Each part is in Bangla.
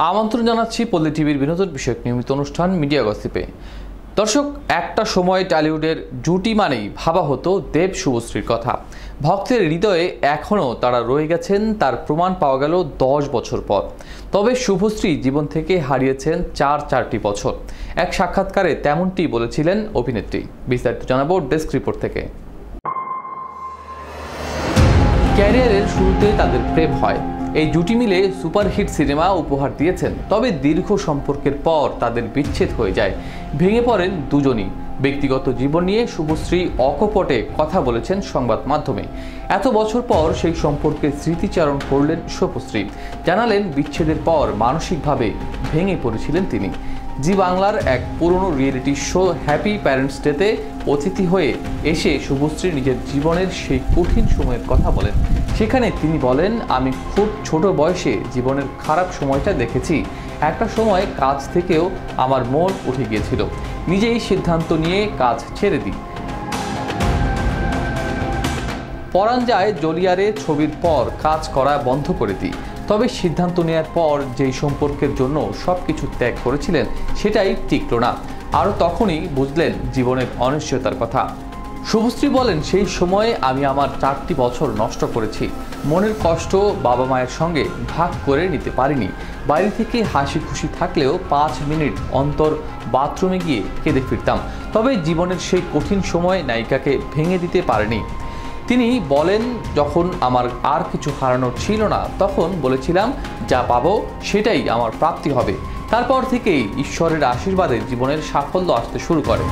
আমন্ত্রণ জানাচ্ছি পল্লী টিভির বিনোদন বিষয়ক নিয়মিত অনুষ্ঠান মিডিয়া গসিপে। দর্শক, একটা সময় টলিউডের জুটি মানেই ভাবা হতো দেব শুভশ্রীর কথা। ভক্তের হৃদয়ে এখনও তারা রয়ে গেছেন, তার প্রমাণ পাওয়া গেল 10 বছর পর। তবে শুভশ্রী জীবন থেকে হারিয়েছেন চারটি বছর। এক সাক্ষাৎকারে তেমনটি বলেছিলেন অভিনেত্রী। বিস্তারিত জানাবো ডেস্ক রিপোর্ট থেকে। ক্যারিয়ারের শুরুতে তাদের প্রেম হয়। এই জুটি মিলে সুপারহিট সিনেমা উপহার দিয়েছেন। তবে দীর্ঘ সম্পর্কের পর তাদের বিচ্ছেদ হয়ে যায়। ভেঙে পড়েন দুজনই। ব্যক্তিগত জীবন নিয়ে শুভশ্রী অকপটে কথা বলেছেন সংবাদ মাধ্যমে। এত বছর পর সেই সম্পর্কের স্মৃতিচারণ করলেন শুভশ্রী। জানালেন বিচ্ছেদের পর মানসিকভাবে ভেঙে পড়েছিলেন তিনি। জি বাংলার এক পুরনো রিয়েলিটি শো হ্যাপি প্যারেন্টস ডেতে অতিথি হয়ে এসে শুভশ্রী নিজের জীবনের সেই কঠিন সময়ের কথা বলেন। সেখানে তিনি বলেন, আমি খুব ছোট বয়সে জীবনের খারাপ সময়টা দেখেছি। একটা সময় কাজ থেকেও আমার মন উঠে গিয়েছিল। নিজেই সিদ্ধান্ত নিয়ে কাজ ছেড়ে দিই। পরাণ যায় জলিয়ারে ছবির পর কাজ করা বন্ধ করে দিই। তবে সিদ্ধান্ত নেওয়ার পর যেই সম্পর্কের জন্য সবকিছু ত্যাগ করেছিলেন সেটাই টিকল না। আর তখনই বুঝলেন জীবনের অনিশ্চয়তার কথা। শুভশ্রী বলেন, সেই সময়ে আমি আমার 4টি বছর নষ্ট করেছি। মনের কষ্ট বাবা মায়ের সঙ্গে ভাগ করে নিতে পারিনি। বাইরে থেকে হাসি খুশি থাকলেও 5 মিনিট অন্তর বাথরুমে গিয়ে কেঁদে ফিরতাম। তবে জীবনের সেই কঠিন সময় নায়িকাকে ভেঙে দিতে পারেনি। তিনি বলেন, যখন আমার আর কিছু হারানোর ছিল না তখন বলেছিলাম যা পাবো সেটাই আমার প্রাপ্তি হবে। তারপর থেকেই ঈশ্বরের আশীর্বাদে জীবনের সাফল্য আসতে শুরু করে।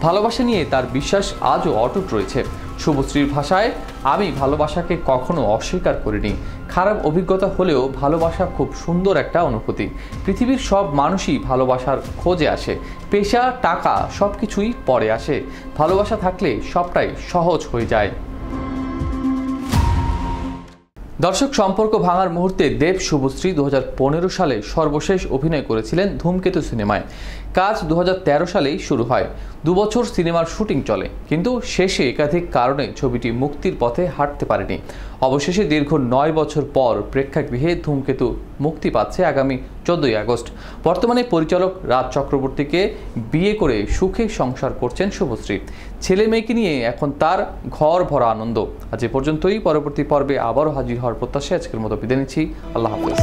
ভালোবাসা নিয়ে তার বিশ্বাস আজও অটুট রয়েছে। শুভশ্রীর ভাষায়, আমি ভালোবাসাকে কখনো অস্বীকার করিনি। খারাপ অভিজ্ঞতা হলেও ভালোবাসা খুব সুন্দর একটা অনুভূতি। পৃথিবীর সব মানুষই ভালোবাসার খোঁজে আসে। পেশা, টাকা সবকিছুই পরে আসে। ভালোবাসা থাকলে সবটাই সহজ হয়ে যায়। দর্শক, সম্পর্ক ভাঙার মুহূর্তে দেব শুভশ্রী 2015 সালে সর্বশেষ অভিনয় করেছিলেন ধূমকেতু সিনেমায়। কাজ 2013 সালেই শুরু হয়। 2 বছর সিনেমার শুটিং চলে, কিন্তু শেষে একাধিক কারণে ছবিটি মুক্তির পথে হাঁটতে পারেনি। অবশেষে দীর্ঘ 9 বছর পর প্রেক্ষাগৃহে ধূমকেতু মুক্তি পাচ্ছে আগামী 14ই আগস্ট। বর্তমানে পরিচালক রাজ চক্রবর্তীকে বিয়ে করে সুখে সংসার করছেন শুভশ্রী। ছেলে মেয়েকে নিয়ে এখন তার ঘর ভরা আনন্দ। আজ এ পর্যন্তই। পরবর্তী পর্বে আবারও হাজির হওয়ার প্রত্যাশায় আজকের মতো বিদায় নিচ্ছি। আল্লাহ হাফেজ।